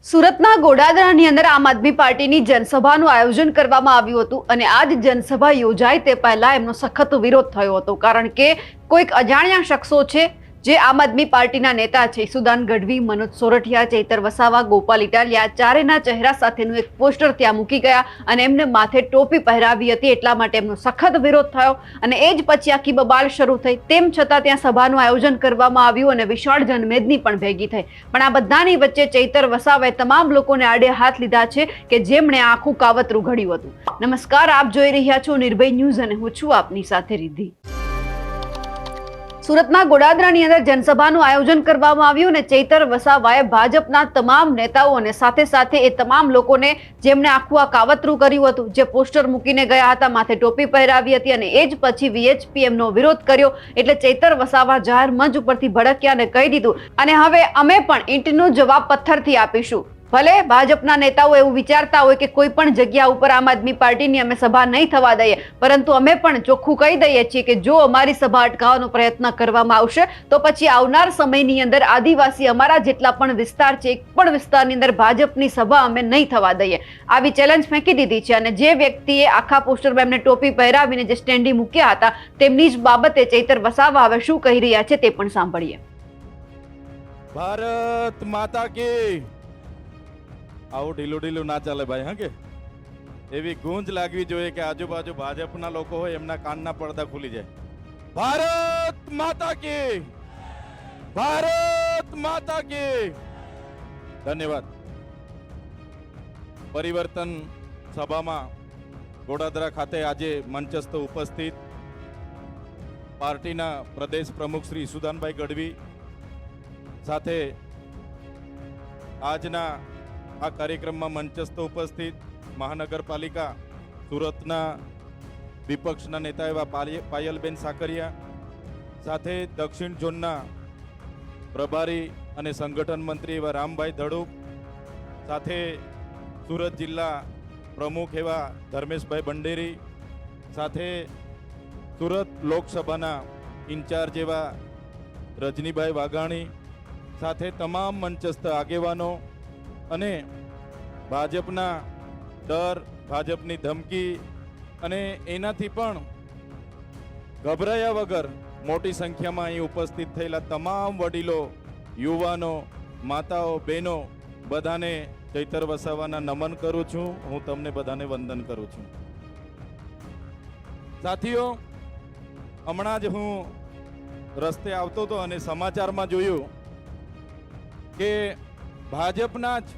સુરતના ગોડાદરાની અંદર આમ આદમી પાર્ટીની જનસભાનું આયોજન કરવામાં આવ્યું હતું અને આ જ જનસભા યોજાય તે પહેલા એમનો સખત વિરોધ થયો હતો, કારણ કે કોઈક અજાણ્યા શખ્સો છે જે આમ આદમી પાર્ટીના નેતા છે ઈસુદાન ગઢવી, મનોજ સોરઠિયા, ચૈતર વસાવા, ગોપાલ ઇટાલિયા ચારેના ચહેરા સાથેનું એક પોસ્ટર ત્યાં મૂકી ગયા અને એમને માથે ટોપી પહેરાવી હતી, એટલા માટે એમનો સખત વિરોધ થયો અને એ જ પછી આખી બબાલ શરૂ થઈ। તેમ છતાં ત્યાં સભાનું આયોજન કરવામાં આવ્યું અને વિશાળ જનમેદની પણ ભેગી થઈ, પણ આ બધાની વચ્ચે ચૈતર વસાવાએ તમામ લોકોને આડે હાથ લીધા છે કે જેમણે આખું કાવતરું ઘડ્યું હતું। નમસ્કાર, આપ જોઈ રહ્યા છો નિર્ભય ન્યૂઝ અને હું છું આપની સાથે રિદ્ધિ। સુરતના ગોડાદરાની અંદર જનસભાનું આયોજન કરવામાં આવ્યું અને ચૈતર વસાવાએ ભાજપના તમામ નેતાઓ અને સાથે સાથે એ તમામ લોકોને જેમણે આખું આ કાવતરું કર્યું હતું, જે પોસ્ટર મૂકીને ગયા હતા, માથે ટોપી પહેરાવી હતી અને એ જ પછી VHPMનો વિરોધ કર્યો, એટલે ચૈતર વસાવા જાહેર મંચ ઉપરથી ભડક્યા અને કહી દીધું અને હવે અમે પણ ઈંટનો જવાબ પથ્થરથી આપીશું। ભલે ભાજપના નેતાઓ એવું વિચારતા હોય કે કોઈ પણ જગ્યા ઉપર આમ આદમી પાર્ટીની અમે સભા નહીં થવા દઈએ, પરંતુ અમે પણ ચોખ્ખું કહી દઈએ છીએ કે જો અમારી સભા અટકાવવાનો પ્રયત્ન કરવામાં આવશે તો પછી આવનાર સમયની અંદર આદિવાસી અમારા જેટલા પણ વિસ્તાર છે, એક પણ વિસ્તારની અંદર ભાજપની સભા અમે નહીં થવા દઈએ, આવી ચેલેન્જ ફેંકી દીધી છે। અને જે વ્યક્તિએ આખા પોસ્ટરમાં એમને ટોપી પહેરાવીને જે સ્ટેન્ડી મૂક્યા હતા તેમની જ બાબતે ચૈતર વસાવા હવે શું કહી રહ્યા છે તે પણ સાંભળીએ। ભારત માતા કી। આવું ઢીલું ઢીલું ના ચાલે ભાઈ, હા કે એવી ગૂંજ લાગવી જોઈએ કે આજુબાજુ ભાજપના લોકો હોય એમના કાનના પડદા ખુલી જાય। ભારત માતા કી, ભારત માતા કી। ધન્યવાદ। પરિવર્તન સભામાં ગોડાદરા ખાતે આજે મંચસ્થ ઉપસ્થિત પાર્ટીના પ્રદેશ પ્રમુખ શ્રી ઈસુદાનભાઈ ગઢવી સાથે આજના આ કાર્યક્રમમાં મંચસ્થ ઉપસ્થિત મહાનગરપાલિકા સુરતના વિપક્ષના નેતા એવા પાયલબેન સાકરિયા, સાથે દક્ષિણ ઝોનના પ્રભારી અને સંગઠન મંત્રી એવા રામભાઈ ધડુક, સાથે સુરત જિલ્લા પ્રમુખ એવા ધર્મેશભાઈ બંડેરી, સાથે સુરત લોકસભાના ઇન્ચાર્જ એવા રજનીભાઈ વાઘાણી, સાથે તમામ મંચસ્થ આગેવાનો અને ભાજપના ડર, ભાજપની ધમકી અને એનાથી પણ ગભરાયા વગર મોટી સંખ્યામાં અહીં ઉપસ્થિત થયેલા તમામ વડીલો, યુવાનો, માતાઓ, બહેનો બધાને ચૈતર વસાવાના નમન કરું છું। હું તમને બધાને વંદન કરું છું। સાથીઓ, હમણાં જ હું રસ્તે આવતો હતો અને સમાચારમાં જોયું કે ભાજપના જ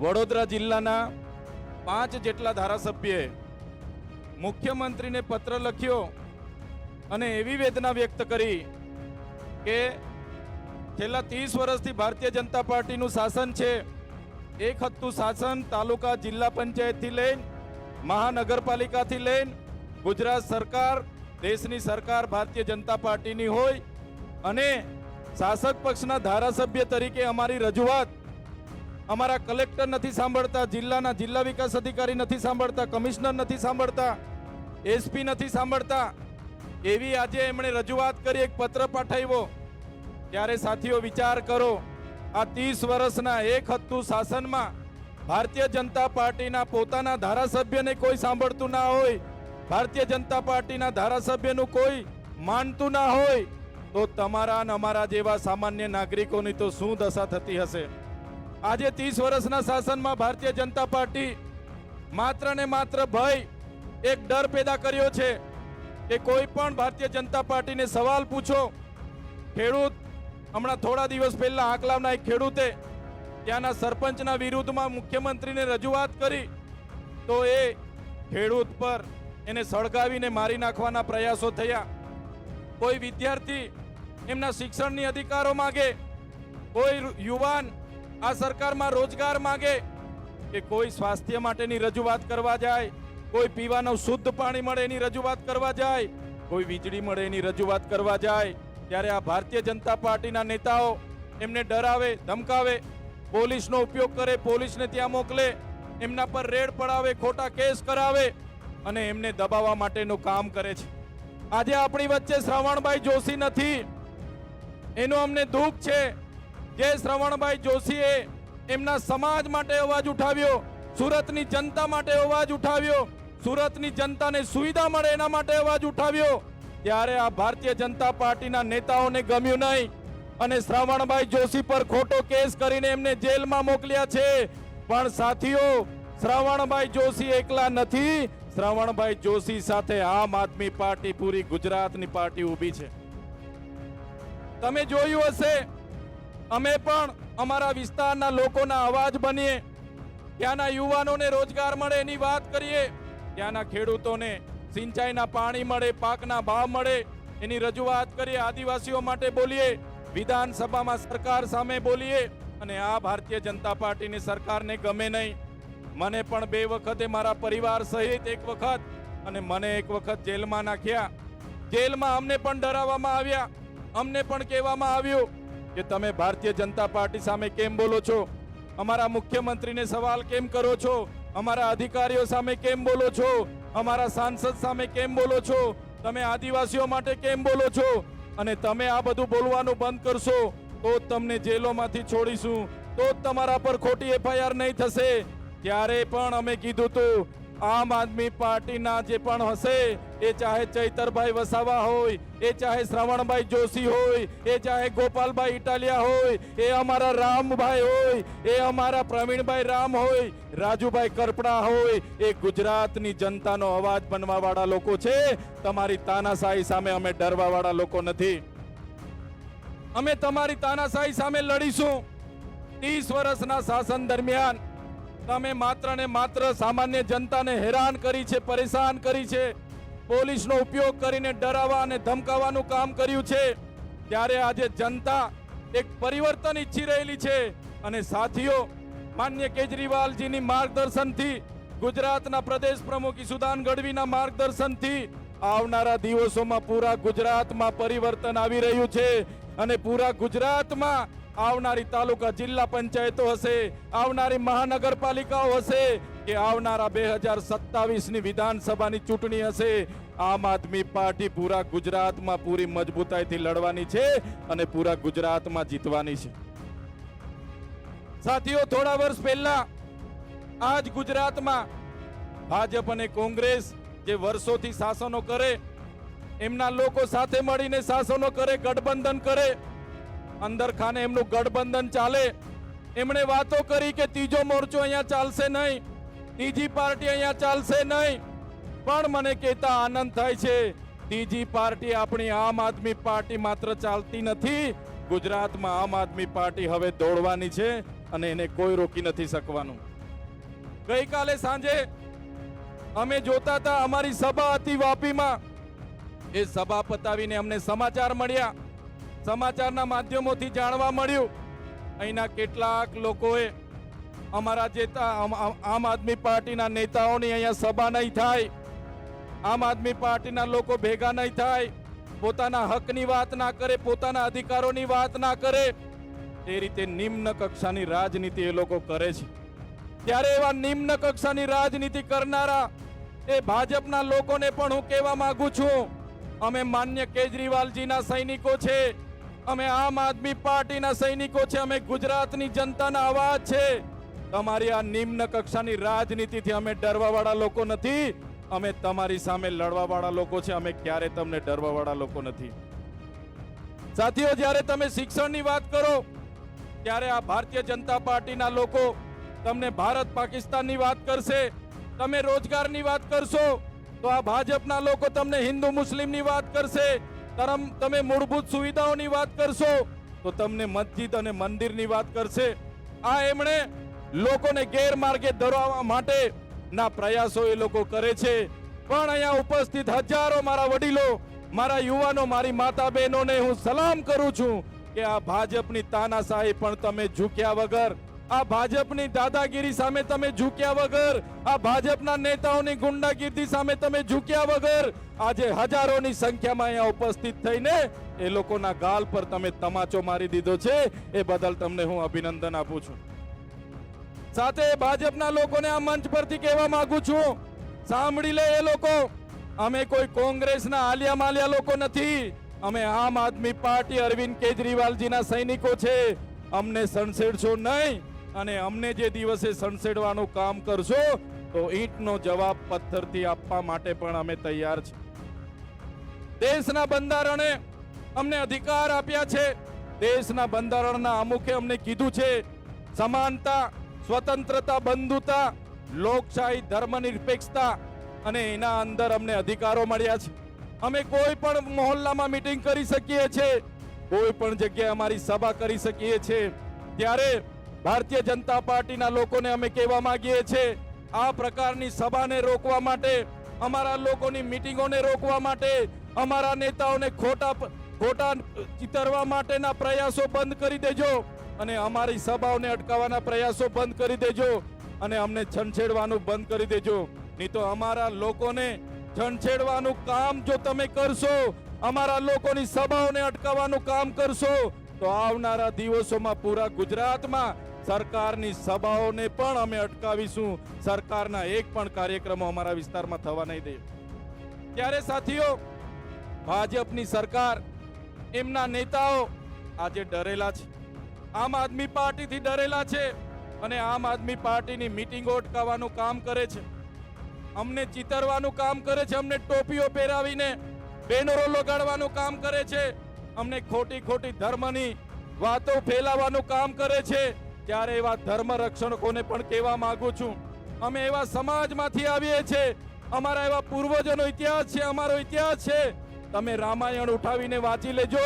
વડોદરા જિલ્લાના 5 જેટલા ધારાસભ્યએ મુખ્યમંત્રીને પત્ર લખ્યો અને એવી વેદના વ્યક્ત કરી કે છેલ્લા 30 વર્ષથી ભારતીય જનતા પાર્ટીનું શાસન છે, એક હત્તું શાસન તાલુકા, જિલ્લા પંચાયતથી લઈને મહાનગરપાલિકાથી લઈને ગુજરાત સરકાર, દેશની સરકાર ભારતીય જનતા પાર્ટીની હોય અને શાસક પક્ષના ધારાસભ્ય તરીકે અમારી રજૂઆત અમારા કલેક્ટર નથી સાંભળતા, જિલ્લાના જિલ્લા વિકાસ અધિકારી નથી સાંભળતા, કમિશનર નથી સાંભળતા, SP નથી સાંભળતા, એવી આજે એમણે રજૂઆત કરી, એક પત્ર પાઠવ્યો। ત્યારે સાથીઓ વિચાર કરો, આ 30 વર્ષના એક હત્તું શાસનમાં ભારતીય જનતા પાર્ટીના પોતાના ધારાસભ્યને કોઈ સાંભળતું ના હોય, ભારતીય જનતા પાર્ટીના ધારાસભ્યનું કોઈ માનતું ના હોય, તો તમારા અને અમારા જેવા સામાન્ય નાગરિકોની તો શું દશા થતી હશે। આજે 30 વર્ષના શાસનમાં ભારતીય જનતા પાર્ટી માત્ર ને માત્ર ભય, એક ડર પેદા કર્યો છે કે કોઈ પણ ભારતીય જનતા પાર્ટીને સવાલ પૂછો। ખેડૂત, હમણાં થોડા દિવસ પહેલા આંકલાવના એક ખેડૂતે ત્યાંના સરપંચના વિરુદ્ધમાં મુખ્યમંત્રીને રજૂઆત કરી તો એ ખેડૂત પર એને સળગાવીને મારી નાખવાના પ્રયાસો થયા। કોઈ વિદ્યાર્થી એમના શિક્ષણની અધિકારો માંગે, કોઈ યુવાન આ સરકારમાં રોજગાર માંગે, કે કોઈ સ્વાસ્થ્ય માટેની રજૂઆત કરવા જાય, કોઈ પીવાનું શુદ્ધ પાણી મળે એની રજૂઆત કરવા જાય, કોઈ વીજળી મળે એની રજૂઆત કરવા જાય, ત્યારે આ ભારતીય જનતા પાર્ટીના નેતાઓ એમને ડરાવે, ધમકાવે, પોલીસનો ઉપયોગ કરે, પોલીસને ત્યાં મોકલે, એમના પર રેડ પડાવે, ખોટા કેસ કરાવે અને એમને દબાવવા માટેનું કામ કરે છે। આજે આપણી વચ્ચે શ્રવણભાઈ જોશી નથી, એનું અમને દુઃખ છે। જે શ્રવણભાઈ જોશીએ એમના સમાજ માટે અવાજ ઉઠાવ્યો, સુરતની જનતા માટે અવાજ ઉઠાવ્યો, સુરતની જનતાને સુવિધા મળે એના માટે અવાજ ઉઠાવ્યો, ત્યારે આ ભારતીય જનતા પાર્ટીના નેતાઓને ગમ્યું નહીં અને શ્રવણભાઈ જોશી પર ખોટો કેસ કરીને એમને જેલમાં મોકલ્યા છે. પણ સાથીઓ, શ્રવણભાઈ જોશી એકલા નથી. શ્રવણભાઈ જોશી સાથે આમ આદમી પાર્ટી પૂરી ગુજરાતની પાર્ટી ઊભી છે. તમે જોયું હશે, અમે પણ અમારા વિસ્તારના લોકોના અવાજ બનીએ, ત્યાંના યુવાનોને રોજગાર મળે એની વાત કરીએ, ત્યાંના ખેડૂતોને સિંચાઈના પાણી મળે, પાકના ભાવ મળે એની રજૂઆત કરીએ, આદિવાસીઓ માટે બોલીએ, વિધાનસભામાં સરકાર સામે બોલીએ. અને આ ભારતીય જનતા પાર્ટીની સરકારને ગમે નહીં. મને પણ 2 વખતે મારા પરિવાર સહિત એક વખત અને મને એક વખત જેલમાં નાખ્યા. જેલમાં અમને પણ ડરાવવામાં આવ્યા, અમને પણ કહેવામાં આવ્યું કે તમે ભારતીય જનતા પાર્ટી સામે કેમ બોલો છો, અમારા મુખ્યમંત્રીને સવાલ કેમ કરો છો, અમારા અધિકારીઓ સામે કેમ બોલો છો, અમારા સાંસદ સામે કેમ બોલો છો, તમે આદિવાસીઓ માટે કેમ બોલો છો, અને તમે આ બધું બોલવાનું બંધ કરશો તો જ તમને જેલોમાંથી છોડીશું, તો જ તમારા પર ખોટી એફઆઈઆર નહીં થશે. ત્યારે પણ અમે કીધું હતું, આમ આદમી પાર્ટીના જે પણ હશે, એ ચાહે ચૈતરભાઈ વસાવા હોય, એ ચાહે શ્રવણભાઈ જોશી હોય, એ ચાહે ગોપાલભાઈ ઇટાલિયા હોય, એ અમારા રામભાઈ હોય, એ અમારા પ્રવીણભાઈ રામ હોય, રાજુભાઈ કરપડા હોય, એ ગુજરાતની જનતાનો અવાજ બનવા વાળા લોકો છે. તમારી તાનાશાહી સામે અમે ડરવા વાળા લોકો નથી. અમે તમારી તાનાશાહી સામે લડીશું. 30 વર્ષના શાસન દરમિયાન તમે માત્ર ને માત્ર સામાન્ય જનતાને હેરાન કરી છે, પરેશાન કરી છે, પોલીસનો ઉપયોગ કરીને ડરાવવા અને ધમકાવવાનું કામ કર્યું છે. ત્યારે આજે જનતા એક પરિવર્તન ઈચ્છી રહેલી છે. અને સાથીઓ, માન્ય કેજરીવાલજીની માર્ગદર્શનથી, ગુજરાતના પ્રદેશ પ્રમુખ ઈસુદાન ગઢવીના માર્ગદર્શનથી આવનારા દિવસોમાં પૂરા ગુજરાતમાં પરિવર્તન આવી રહ્યું છે. અને પૂરા ગુજરાતમાં આવનારી તાલુકા જિલ્લા પંચાયતો હશે, આવનારી મહાનગરપાલિકાઓ હશે, કે આવનારા 2027ની વિધાનસભાની ચૂંટણી હશે, આમ આદમી પાર્ટી પૂરા ગુજરાતમાં પૂરી મજબૂતાઈથી લડવાની છે અને પૂરા ગુજરાતમાં જીતવાની છે. સાથીઓ, થોડા વર્ષ પહેલા આજ ગુજરાતમાં ભાજપ અને કોંગ્રેસ જે વર્ષોથી શાસનો કરે, એમના લોકો સાથે મળીને શાસનો કરે, ગઠબંધન કરે, અંદર ખાને એમનું ગઠબંધન ચાલે. એમણે વાતો કરી કે ત્રીજો મોરચો અહીંયા ચાલશે નહીં, ત્રીજી પાર્ટી અહીંયા ચાલશે નહીં. પણ મને કહેતા આનંદ થાય છે, ત્રીજી પાર્ટી આપણી આમ આદમી પાર્ટી માત્ર ચાલતી નથી, ગુજરાતમાં આમ આદમી પાર્ટી હવે દોડવાની છે અને એને કોઈ રોકી નથી શકવાનું. ગઈકાલે સાંજે અમે જોતા હતા, અમારી સભા હતી વાપીમાં. એ સભા પતાવીને અમને સમાચાર મળ્યા, સમાચારના માધ્યમોથી જાણવા મળ્યું, અહીંના કેટલાક લોકોએ અમારા જે આમ આદમી પાર્ટીના નેતાઓની અહીંયા સભા નહીં થાય, આમ આદમી પાર્ટીના લોકો ભેગા નહીં થાય, પોતાના હકની વાત ના કરે, પોતાના અધિકારોની વાત ના કરે, એ રીતે નિમ્ન કક્ષાની રાજનીતિ એ લોકો કરે છે. ત્યારે એવા નિમ્ન કક્ષાની રાજનીતિ કરનારા એ ભાજપના લોકોને પણ હું કહેવા માંગુ છું, અમે માન્ય કેજરીવાલજીના સૈનિકો છે, અમે આમ આદમી પાર્ટીના સૈનિકો છે, અમે ગુજરાતની જનતાના અવાજ છે. તમારી આ નિમ્ન કક્ષાની રાજનીતિથી અમે ડરવા વાળા લોકો નથી, અમે તમારી સામે લડવા વાળા લોકો છે, અમે ક્યારે તમને ડરવા વાળા લોકો નથી. સાથીઓ, જ્યારે તમે શિક્ષણની વાત કરો ત્યારે આ ભારતીય જનતા પાર્ટીના લોકો તમને ભારત પાકિસ્તાનની વાત કરશે, તમે રોજગારની વાત કરશો તો આ ભાજપના લોકો તમને હિન્દુ મુસ્લિમની વાત કરશે, તમે મૂળભૂત સુવિધાઓની વાત કરશો તો તમને મસ્જિદ અને મંદિરની વાત કરશે. આ એમણે લોકોને ગેરમાર્ગે દોરવા માટે ના પ્રયાસો એ લોકો કરે છે. પણ અહીંયા ઉપસ્થિત હજારો મારા વડીલો, મારા યુવાનો, મારી માતા બહેનોને હું સલામ કરું છું કે આ ભાજપની તાનાશાહી પણ તમે ઝૂક્યા વગર, આ ભાજપની દાદાગીરી સામે તમે ઝૂક્યા વગર, આ ભાજપના નેતાઓની ગુંડાગીરી સામે તમે ઝૂક્યા વગર આજે હજારોની સંખ્યામાં અહીંયા ઉપસ્થિત થઈને એ લોકોના ગાલ પર તમે તમાચો મારી દીધો છે. એ બદલ તમને હું અભિનંદન આપું છું. સાથે ભાજપના લોકોને આ મંચ પરથી કહેવા માંગુ છું, સાંભળી લે એ લોકો, અમે કોઈ કોંગ્રેસના આલિયા માલિયા લોકો નથી, અમે આમ આદમી પાર્ટી અરવિંદ કેજરીવાલજીના સૈનિકો છે. અમને સણસેડશો નહીં, અને અમને જે દિવસે સંસેડવાનું કામ કરશો તો ઈંટનો જવાબ પથ્થરથી આપવા માટે પણ અમે તૈયાર છીએ. દેશના બંધારણે અમને અધિકાર આપ્યા છે. દેશના બંધારણના અમુકે અમને કીધું છે સમાનતા, સ્વતંત્રતા, બંધુતા, લોકશાહી, ધર્મનિરપેક્ષતા, અને એના અંદર અમને અધિકારો મળ્યા છે. અમે કોઈ પણ મહોલ્લામાં મીટિંગ કરી શકીએ છીએ, કોઈ પણ જગ્યાએ અમારી સભા કરી શકીએ છીએ. ત્યારે ભારતીય જનતા પાર્ટીના લોકોને અમે કહેવા માંગીએ છીએ, આ પ્રકારની સભાને રોકવા માટે, અમારા લોકોની મીટિંગોને રોકવા માટે, અમારા નેતાઓને ખોટા ચિતરવા માટેના પ્રયાસો બંધ કરી દેજો અને અમારી સભાઓને અટકાવવાના પ્રયાસો બંધ કરી દેજો અને અમને છંછેડવાનું બંધ કરી દેજો. નહીં તો અમારા લોકોને છંછેડવાનું કામ જો તમે કરશો, અમારા લોકોની સભાઓને અટકાવવાનું કામ કરશો, તો આવનારા દિવસોમાં પૂરા ગુજરાતમાં સરકારની સભાઓને પણ અમે અટકાવીશું. સરકારના એક પણ કાર્યક્રમો અમારા વિસ્તારમાં થવા નહીં દે. ત્યારે સાથીઓ, ભાજપની સરકાર, એમના નેતાઓ આજે ડરેલા છે. આમ આદમી પાર્ટીથી ડરેલા છે અને આમ આદમી પાર્ટીની મીટિંગો અટકાવવાનું કામ કરે છે. અમને ચિતરવાનું કામ કરે છે. અમને ટોપીઓ પહેરાવીને બેનરો લગાડવાનું કામ કરે છે. અમને ખોટી ધર્મની વાતો ફેલાવવાનું કામ કરે છે. ત્યારે એવા ધર્મ રક્ષકોને પણ કહેવા માંગુ છું, અમે એવા સમાજમાંથી આવીએ છીએ, અમારા એવા પૂર્વજોનો ઇતિહાસ છે, અમારો ઇતિહાસ છે. તમે રામાયણ ઉઠાવીને વાંચી લેજો.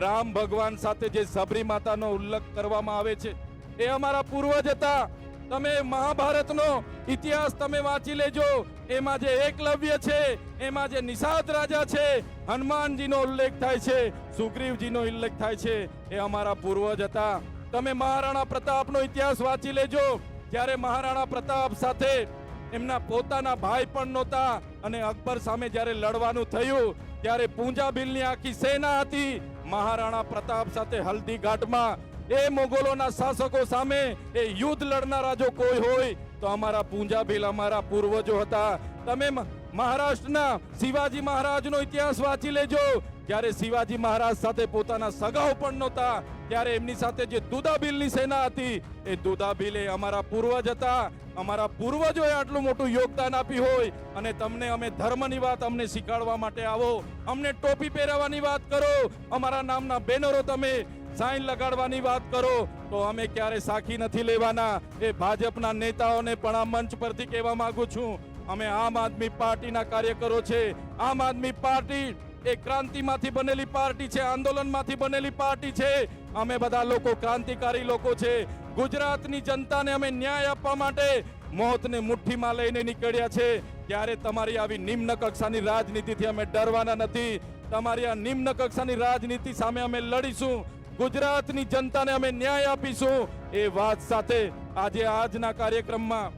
રામ ભગવાન સાથે જે સબરી માતાનો ઉલ્લેખ કરવામાં આવે છે એ અમારા પૂર્વજ હતા. તમે મહાભારતનો ઇતિહાસ તમે વાંચી લેજો. એમાં જે એકલવ્ય છે, એમાં જે નિષાદ રાજા છે, હનુમાનજીનો ઉલ્લેખ થાય છે, સુગ્રીવજીનો ઉલ્લેખ થાય છે, એ અમારા પૂર્વજ હતા. તમે મહારાણા પ્રતાપનો ઇતિહાસ વાંચી લેજો. જ્યારે મહારાણા પ્રતાપ સાથે એમના પોતાના ભાઈ પણ નહોતા અને અકબર સામે જ્યારે લડવાનું થયું ત્યારે પૂંજાબિલની આખી સેના હતી. મહારાણા પ્રતાપ સાથે હલ્દી ઘાટમાં એ મોગલોના શાસકો સામે એ યુદ્ધ લડનારા જો કોઈ હોય તો અમારા પૂંજાબિલ, અમારા પૂર્વજો હતા. તમે મહારાષ્ટ્રના શિવાજી મહારાજનો ઇતિહાસ વાંચી લેજો. જ્યારે શિવાજી મહારાજ સાથે પોતાના સગાઓ પણ નહોતા, ત્યારે એમની સાથે જે દુદાબિલની સેના હતી, એ દુદાબિલ એ અમારા પૂર્વજ હતા. અમારા પૂર્વજોએ આટલું મોટું યોગદાન આપ્યું હોય અને તમને અમે ધર્મની વાત અમને શીખવાડવા માટે આવો, અમને ટોપી પહેરાવવાની વાત કરો, અમારા નામના બેનરો તમે સાઈન લગાડવાની વાત કરો, તો અમે ક્યારે સાખી નથી લેવાના. એ ભાજપના નેતાઓને પણ આ મંચ પરથી કહેવા માંગુ છું, અમે આમ આદમી પાર્ટીના કાર્યકરો છે. આમ આદમી પાર્ટી એ ક્રાંતિમાંથી બનેલી પાર્ટી છે, આંદોલનમાંથી બનેલી પાર્ટી છે. અમે બધા લોકો ક્રાંતિકારી લોકો છે. ગુજરાતની જનતાને અમે ન્યાય આપવા માટે મોતને મુઠ્ઠીમાં લઈને નીકળ્યા છે. ત્યારે તમારી આવી નિમ્ન કક્ષાની રાજનીતિથી અમે ડરવાના નથી. તમારી આ નિમ્ન કક્ષાની રાજનીતિ સામે અમે લડીશું. ગુજરાતની જનતાને અમે ન્યાય આપીશું. એ વાત સાથે આજે આજના કાર્યક્રમમાં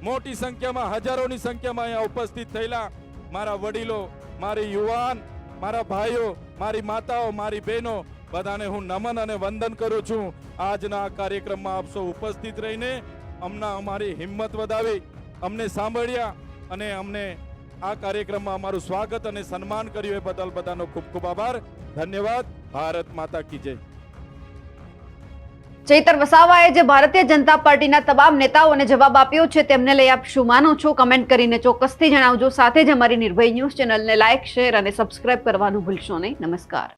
મોટી સંખ્યામાં, હજારોની સંખ્યામાં અહીંયા ઉપસ્થિત થયેલા મારા વડીલો, મારી યુવાન, મારા ભાઈઓ, મારી માતાઓ, મારી બહેનો, બધાને હું નમન અને વંદન કરું છું. આજના કાર્યક્રમમાં આપ સૌ ઉપસ્થિત રહીને અમારી હિંમત વધાવી, અમને સાંભળ્યા અને અમને આ કાર્યક્રમમાં અમારું સ્વાગત અને સન્માન કર્યું એ બદલ બધાનો ખૂબ ખૂબ આભાર. ધન્યવાદ. ભારત માતા કી જય. ચૈતર વસાવાએ જે ભારતીય જનતા પાર્ટીના તમામ નેતાઓને જવાબ આપ્યો છે તેમને લઈ આપ શું માનો છો? કમેન્ટ કરીને ચોક્કસથી જણાવજો. સાથે જ અમારી નિર્ભય ન્યૂઝ ચેનલને લાઇક, શેર અને સબસ્ક્રાઇબ કરવાનું ભૂલશો નહીં. નમસ્કાર.